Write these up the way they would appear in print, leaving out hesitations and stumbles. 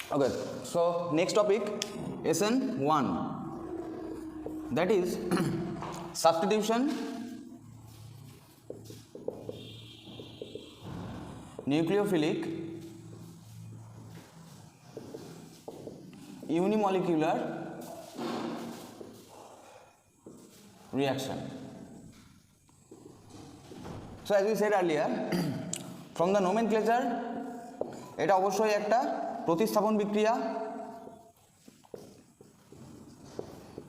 Okay, so next topic, SN1, that is substitution, nucleophilic, unimolecular reaction. So as we said earlier, from the nomenclature, এটা অবশ্যই একটা প্রতিস্থাপন বিক্রিয়া,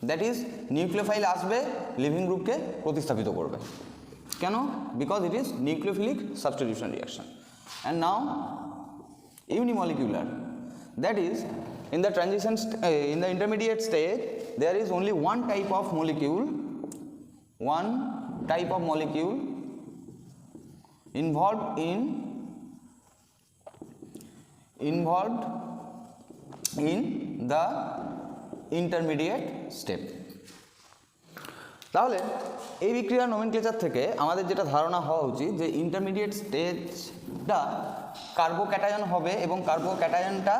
that is nucleophile আসবে living গ্রুপকে প্রতিস্থাপিত করবে। কেন? Because it is nucleophilic substitution reaction. And now unimolecular, that is in the transition in the intermediate stage there is only one type of molecule involved in the intermediate step. তাহলে এই বিক্রিয়ার nomenclature থেকে আমাদের যেটা ধারণা হওয়া উচিত যে ইন্টারমিডিয়েট স্টেজটা কার্বোক্যাটায়ন হবে এবং কার্বোক্যাটায়নটা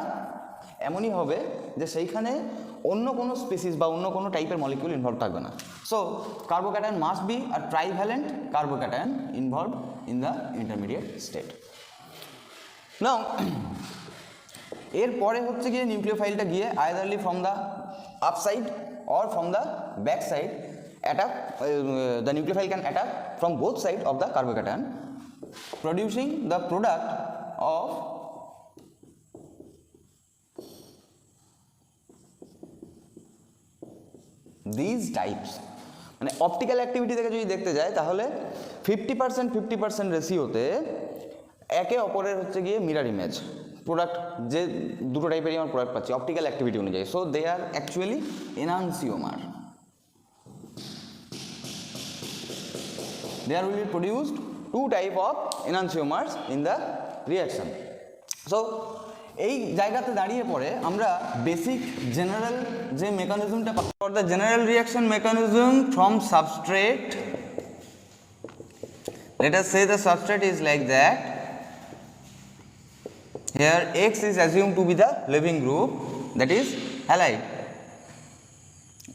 এমনই হবে যে সেইখানে অন্য কোনো স্পিসিস বা অন্য কোনো টাইপের মলিকিউল ইনভলভ থাকবে না। So carbocation must be a trivalent carbocation involve in the intermediate state. Now এরপরে হচ্ছে গিয়ে নিউক্লিওফাইলটা গিয়ে either from the upside or from the back side attack, the nucleophile can attack from both sides of the carbocation, producing the product of these types. মানে optical activity থেকে যদি দেখতে যায় তাহলে 50% রেশিওতে একে অপরের হচ্ছে গিয়ে মিরার ইমেজ প্রোডাক্ট, যে দুটো টাইপেরই আমার প্রোডাক্ট পাচ্ছি অপটিক্যাল অ্যাক্টিভিটি অনুযায়ী। So they are actually enantiomer. There will be produced two type of enantiomers in the reaction. So এই জায়গাতে দাঁড়িয়ে পড়ে আমরা বেসিক জেনারেল যে মেকানিজমটা for the general reaction mechanism from substrate, let us say the substrate is like that. Here X is assumed to be the living group, that is halide.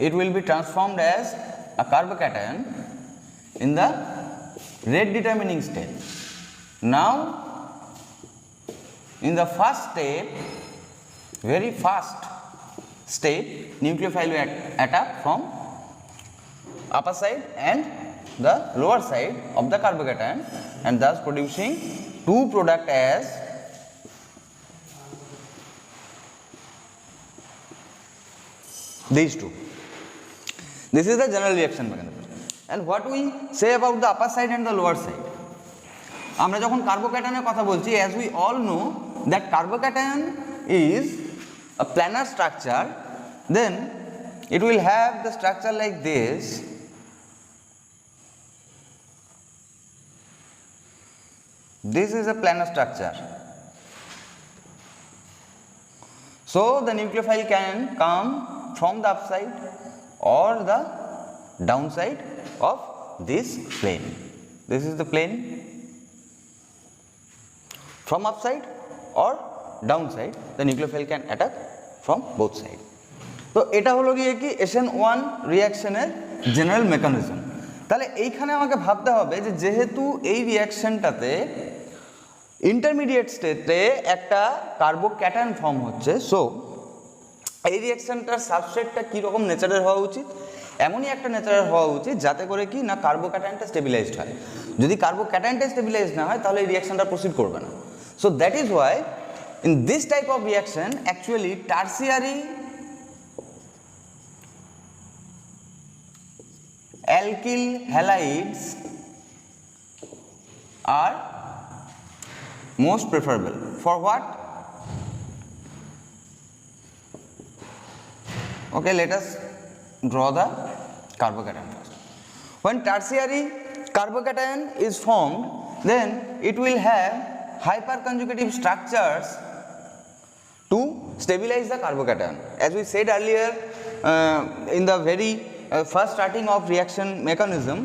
It will be transformed as a carbocation in the rate determining step. Now in the first step, very fast step, nucleophile will attack from upper side and the lower side of the carbocation and thus producing two product as these two. This is the general reaction mechanism. And what we say about the upper side and the lower side, আমরা যখন কার্বোক্যাটায়নের কথা বলছি, as we all know that carbocation is a planar structure, then it will have the structure like this. This is a planar structure. So the nucleophile can come from the upside or the downside of this plane. This is the plane. From upside or downside the nucleophile can attack from both sides. তো এটা হলো গিয়ে কি SN1 রিয়াকশনের general mechanism. তাহলে এইখানে আমাকে ভাবতে হবে যে যেহেতু এই রিয়াকশনটাতে ইন্টারমিডিয়েট স্টেটে একটা কার্বোক্যাটায়ন ফর্ম হচ্ছে, সো এই রিয়াকশনটার সাবস্ট্রেটটা কীরকম নেচারের হওয়া উচিত? এমনই একটা নেচারের হওয়া উচিত যাতে করে কি না কার্বোক্যাটায়নটা স্টেবিলাইজড হয়। যদি কার্বোক্যাটায়নটা স্টেবিলাইজড না হয় তাহলে এই রিয়াকশনটা প্রসিড করবে না। So that is Y in this type of reaction actually tertiary alkyl halides are most preferable. For what? Okay, let us draw the carbocation first. When tertiary carbocation is formed, then it will have hyperconjugative structures to stabilize the carbocation. As we said earlier in the very first starting of reaction mechanism,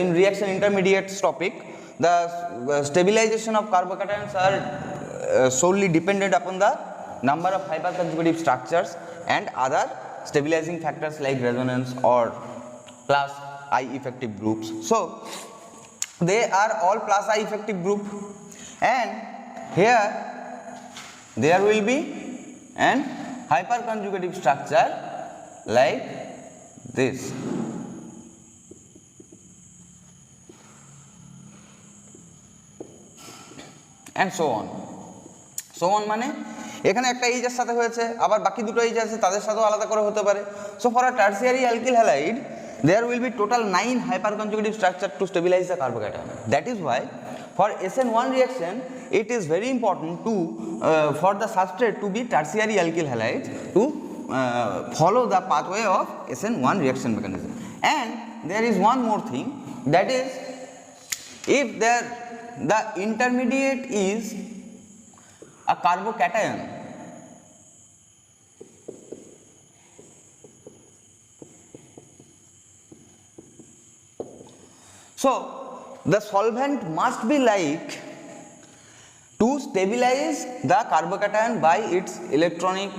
in reaction intermediates topic, the stabilization of carbocations are solely dependent upon the number of hyperconjugative structures and other stabilizing factors like resonance or plus I effective groups. So they are all plus I effective group, and here there will be an hyperconjugative structure like this. And so on. So on মানে এখানে একটা H এর সাথে হয়েছে, আবার বাকি দুটো H আছে তাদের সাথেও আলাদা করে হতে পারে। So for a tertiary alkyl halide there will be total 9 hyperconjugative structure to stabilize the carbocation. That is why for SN1 reaction it is very important to for the substrate to be tertiary alkyl halide to follow the pathway of SN1 reaction mechanism. And there is one more thing, that is if the intermediate is a carbocation, so the solvent must be like to stabilize the carbocation by its electronic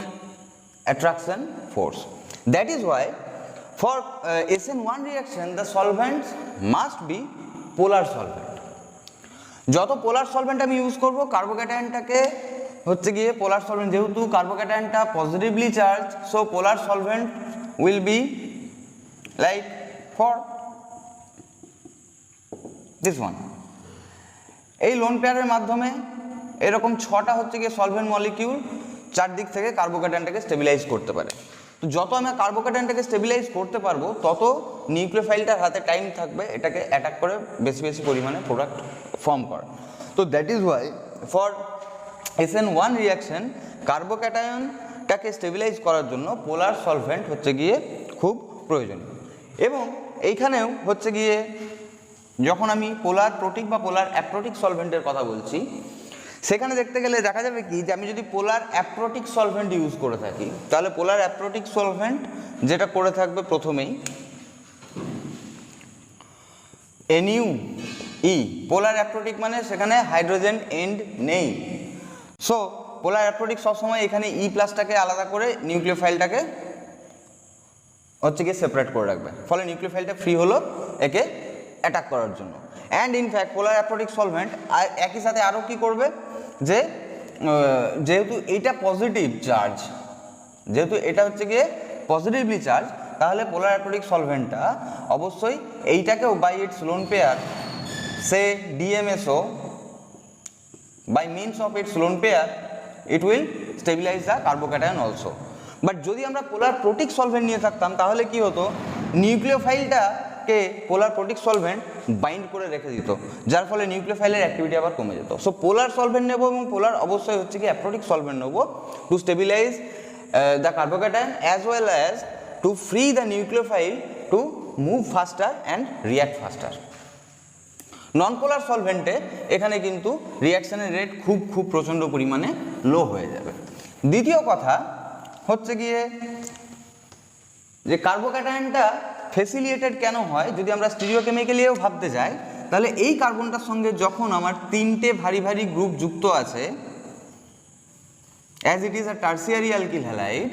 attraction force. That is why for SN1 reaction the solvents must be polar solvent. যত পোলার solvent আমি use করব কার্বোক্যাটায়নটাকে হচ্ছে গিয়ে polar solvent, যেহেতু কার্বোক্যাটায়নটা positively charge, so polar solvent will be like for this one. এই lone পেয়ারের মাধ্যমে এরকম 6টা হচ্ছে গিয়ে সলভেন্ট মলিকিউল চারদিক থেকে কার্বোক্যাটায়নটাকে স্টেবিলাইজ করতে পারে। তো যত আমি কার্বোক্যাটায়নটাকে স্টেবিলাইজ করতে পারবো তত নিউক্লিওফাইলটার হাতে টাইম থাকবে এটাকে অ্যাটাক করে বেশি বেশি পরিমাণে প্রোডাক্ট ফর্ম করে। তো that is why for SN1 reaction কার্বোক্যাটায়নটাকে স্টেবিলাইজ করার জন্য পোলার সলভেন্ট হচ্ছে গিয়ে খুব প্রয়োজনীয়। এবং এইখানেও হচ্ছে গিয়ে যখন আমি পোলার প্রোটিক বা পোলার অ্যাপ্রোটিক সলভেন্টের কথা বলছি, সেখানে দেখতে গেলে দেখা যাবে কি যে আমি যদি পোলার অ্যাপ্রোটিক সলভেন্ট ইউজ করে থাকি তাহলে পোলার অ্যাপ্রোটিক সলভেন্ট যেটা করে থাকবে প্রথমেই NuE, পোলার অ্যাপ্রোটিক মানে সেখানে হাইড্রোজেন এন্ড নেই। সো পোলার অ্যাপ্রোটিক সবসময় এখানে E প্লাসটাকে আলাদা করে নিউক্লিওফাইলটাকে হচ্ছে গিয়ে সেপারেট করে রাখবে, ফলে নিউক্লিওফাইলটা ফ্রি হলো একে অ্যাটাক করার জন্য। অ্যান্ড ইনফ্যাক্ট পোলার অ্যাপ্রোটিক সলভেন্ট আর একই সাথে আরও কী করবে যে যেহেতু এইটা পজিটিভ চার্জ, যেহেতু এটা হচ্ছে গিয়ে পজিটিভলি চার্জ, তাহলে পোলার অ্যাপ্রোটিক সলভেন্টটা অবশ্যই এইটাকেও by its lone pair say DMSO by means of its lone pair it will stabilize the carbocation also. But যদি আমরা পোলার প্রোটিক সলভেন্ট নিয়ে থাকতাম তাহলে কি হতো, নিউক্লিওফাইলটাকে পোলার প্রোটিক সলভেন্ট বাইন্ড করে রেখে দিত, যার ফলে নিউক্লিওফাইলের অ্যাক্টিভিটি আবার কমে যেত। সো পোলার সলভেন্ট নেব এবং পোলার অবশ্যই হচ্ছে কি অ্যাপ্রোটিক সলভেন্ট নেব to stabilise the carbocation as well as to free the nucleophile to move faster and react faster. Non polar সলভেন্টে এখানে কিন্তু রিয়াকশনের রেট খুব প্রচণ্ড পরিমাণে লো হয়ে যাবে। দ্বিতীয় কথা হচ্ছে গিয়ে যে কার্বোক্যাটায়নটা ফ্যাসিলিটেটেড কেন হয়, যদি আমরা স্টিরিওকেমিক্যালিও ভাবতে যাই তাহলে এই কার্বনটার সঙ্গে যখন আমার 3টে ভারী ভারী গ্রুপ যুক্ত আছে as it is a tertiary alkyl halide,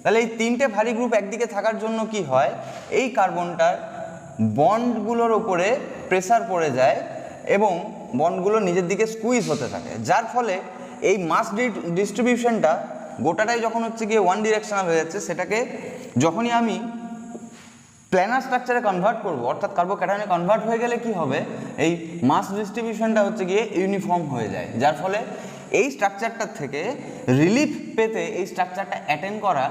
তাহলে এই 3টে ভারী গ্রুপ একদিকে থাকার জন্য কি হয়, এই কার্বনটার বন্ডগুলোর ওপরে প্রেসার পড়ে যায় এবং বন্ডগুলো নিজের দিকে স্কুইজ হতে থাকে, যার ফলে এই মাস ডিস্ট্রিবিউশনটা গোটাটাই যখন হচ্ছে গিয়ে ওয়ান ডিরেকশনাল হয়ে যাচ্ছে, সেটাকে যখনই আমি প্ল্যানার স্ট্রাকচারে কনভার্ট করব, অর্থাৎ কার্বোক্যাটায়নে কনভার্ট হয়ে গেলে কি হবে, এই মাস ডিস্ট্রিবিউশনটা হচ্ছে গিয়ে ইউনিফর্ম হয়ে যায়, যার ফলে এই স্ট্রাকচারটার থেকে রিলিফ পেতে এই স্ট্রাকচারটা অ্যাটেন্ড করা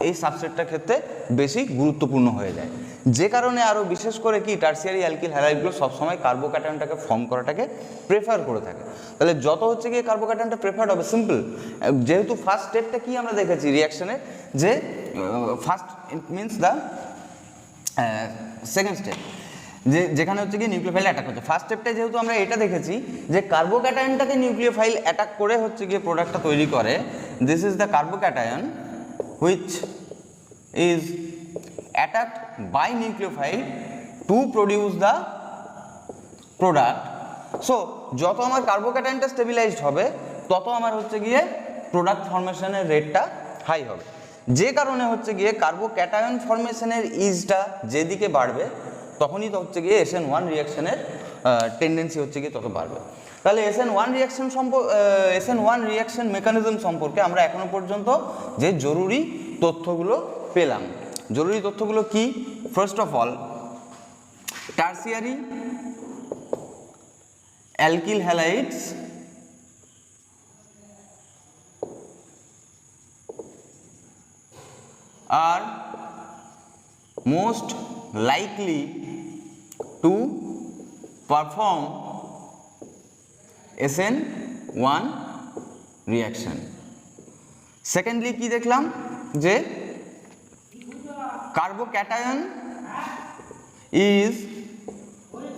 এই সাবস্ট্রেটটার ক্ষেত্রে বেশি গুরুত্বপূর্ণ হয়ে যায়, যে কারণে আরও বিশেষ করে কি টার্সিয়ারি অ্যালকিল হ্যালাইডগুলো সবসময় কার্বোক্যাটায়নটাকে ফর্ম করাটাকে প্রেফার করে থাকে। তাহলে যত হচ্ছে গিয়ে কার্বোক্যাটায়নটা প্রেফার্ড হবে, সিম্পল, যেহেতু ফার্স্ট স্টেপটা কি আমরা দেখেছি রিয়াকশনের, যে first it means the second step, যেখানে হচ্ছে গিয়ে নিউক্লিওফাইল অ্যাটাক হচ্ছে। ফার্স্ট স্টেপটাই যেহেতু আমরা এটা দেখেছি যে কার্বোক্যাটায়নটাকে নিউক্লিওফাইল অ্যাটাক করে হচ্ছে গিয়ে প্রোডাক্টটা তৈরি করে, this is the carbocation which is attacked by nucleophile to produce the product. So যত আমার কার্বোক্যাটায়নটা স্টেবিলাইজড হবে তত আমার হচ্ছে গিয়ে প্রোডাক্ট ফর্মেশনের রেটটা হাই হবে, যে কারণে হচ্ছে গিয়ে কার্বোক্যাটায়ন ফর্মেশনের ইজটা যেদিকে বাড়বে তখনই তো হচ্ছে গিয়ে SN1 রিয়াকশনের টেন্ডেন্সি হচ্ছে গিয়ে তত বাড়বে। তাহলে SN1 রিয়াকশন মেকানিজম সম্পর্কে আমরা এখনো পর্যন্ত যে জরুরি তথ্যগুলো পেলাম, জরুরি তথ্যগুলো কি? First of all, tertiary alkyl halides are most likely to perform SN1 reaction. Secondly কি দেখলাম যে carbocation is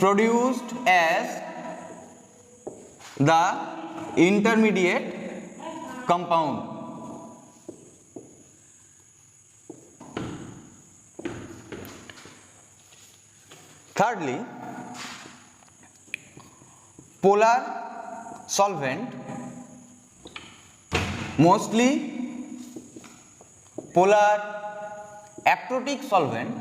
produced as the intermediate compound. Thirdly, polar solvent, mostly polar aptotic solvent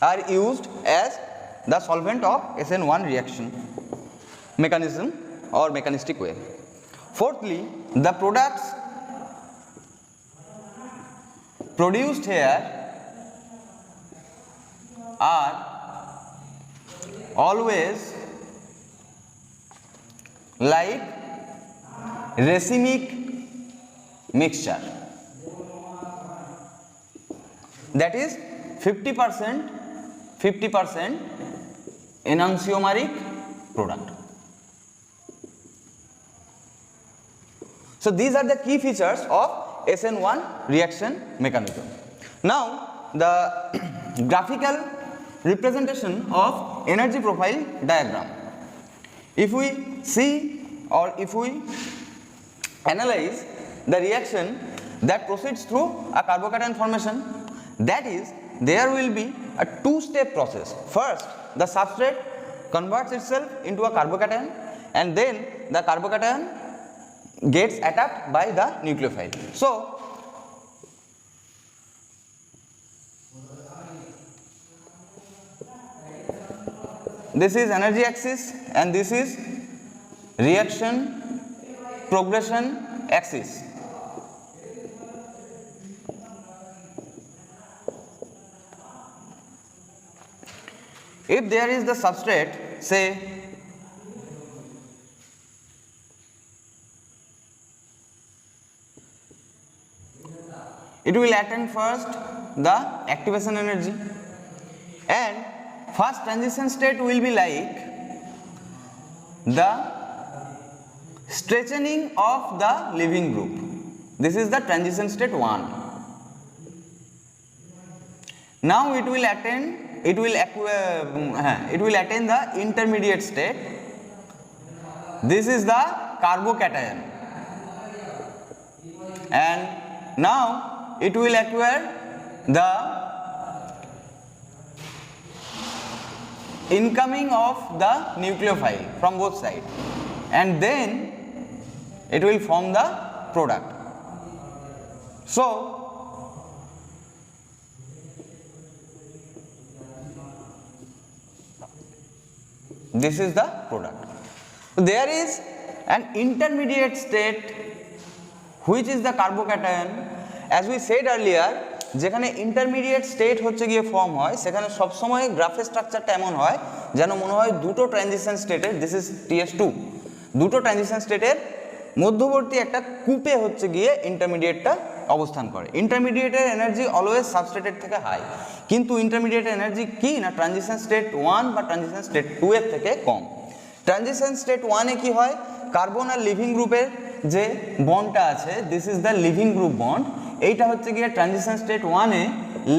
are used as the solvent of SN1 reaction mechanism or mechanistic way. Fourthly, the products produced here are always like racemic mixture, that is 50% enantiomeric product. So these are the key features of SN1 reaction mechanism. Now the graphical representation of energy profile diagram. If we see or if we analyze the reaction that proceeds through a carbocation formation, that is, there will be a two-step process. First, the substrate converts itself into a carbocation, and then the carbocation gets attacked by the nucleophile. So this is energy axis and this is reaction progression axis. If there is the substrate, say it will attain first the activation energy, and first transition state will be like the stretching of the leaving group. This is the transition state 1. Now it will attain the intermediate state. This is the carbocation, and now it will acquire the incoming of the nucleophile from both sides, and then it will form the product. So this is the product. There is an intermediate state which is the carbocation. As we said earlier, যেখানে intermediate state হচ্ছে গিয়ে form হয় সেখানে সবসময় গ্রাফের স্ট্রাকচারটা এমন হয় যেন মনে হয় দুটো ট্রানজিশন স্টেটের, দিস ইজ TS2, দুটো ট্রানজিশন স্টেটের মধ্যবর্তী একটা কূপে হচ্ছে গিয়ে ইন্টারমিডিয়েটটা অবস্থান করে। ইন্টারমিডিয়েটের এনার্জি অলওয়েজ সাবস্ট্রেটের থেকে হাই, কিন্তু ইন্টারমিডিয়েটের এনার্জি কি না ট্রানজিশন স্টেট 1 বা ট্রানজিশন স্টেট 2 এর থেকে কম। ট্রানজিশন স্টেট 1 এ কি হয়, কার্বন আর লিভিং গ্রুপের যে বন্ডটা আছে, this is the living group bond, এইটা হচ্ছে গিয়ে ট্রানজিশন স্টেট 1 এ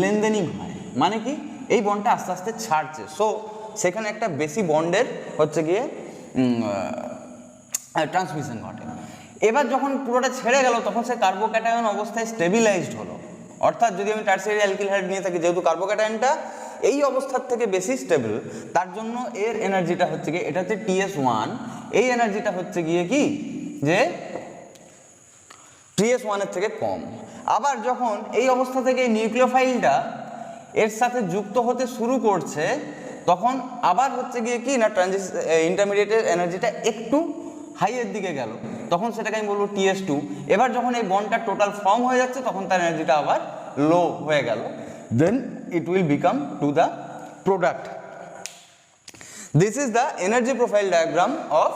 লেন্দেনিং হয়, মানে কি এই বন্ডটা আস্তে আস্তে ছাড়ছে, সো সেখানে একটা বেশি বন্ডের হচ্ছে গিয়ে ট্রান্সমিশন ঘটে। এবার যখন পুরোটা ছেড়ে গেল তখন সে কার্বোক্যাটায়ন অবস্থায় স্টেবিলাইজড হলো, অর্থাৎ যদি আমি টার্সিয়ারি অ্যালকিল হাইড নিয়ে থাকি, যেহেতু কার্বোক্যাটায়নটা এই অবস্থার থেকে বেশি স্টেবল, তার জন্য এর এনার্জিটা হচ্ছে গিয়ে, এটা হচ্ছে TS1, এই এনার্জিটা হচ্ছে গিয়ে কি যে TS1 এর থেকে কম। আবার যখন এই অবস্থা থেকে নিউক্লিওফাইলটা এর সাথে যুক্ত হতে শুরু করছে, তখন আবার হচ্ছে গিয়ে কি না ইন্টারমিডিয়েটের এনার্জিটা একটু হাইয়ের দিকে গেল, তখন সেটাকে আমি বলবো TS2। এবার যখন এই বন্ডটা টোটাল ফর্ম হয়ে যাচ্ছে, তখন তার এনার্জিটা আবার লো হয়ে গেল, then it will become to the product. This is the energy profile diagram of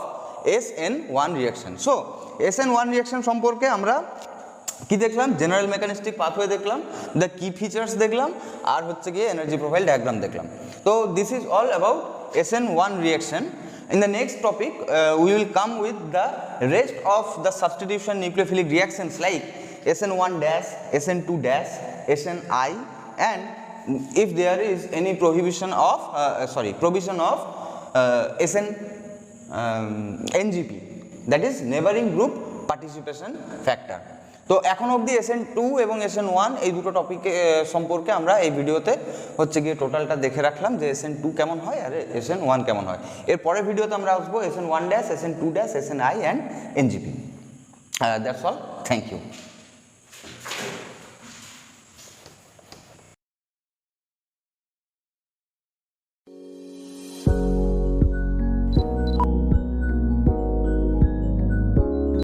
SN1 reaction. So SN1 reaction সম্পর্কে আমরা কি দেখলাম? জেনারেল মেকানিস্টিক পাথওয়ে দেখলাম, দ্য কি ফিচার্স দেখলাম, আর হচ্ছে গিয়ে এনার্জি প্রোফাইল ডায়াগ্রাম দেখলাম। তো this is all about SN1 reaction. In the next topic, we will come with the rest of the substitution nucleophilic reactions like SN1 dash, SN2 dash, SNI, and if there is any provision of NGP, that is neighboring group participation factor. তো এখন অবধি SN2 এবং SN1 এই দুটো topic সম্পর্কে আমরা এই ভিডিওতে হচ্ছে গিয়ে টোটালটা দেখে রাখলাম যে SN2 কেমন হয় আর SN1 কেমন হয়। এর পরের ভিডিওতে আমরা আসবো SN1 dash, SN2 dash, SNI and NGP. That's all. Thank you.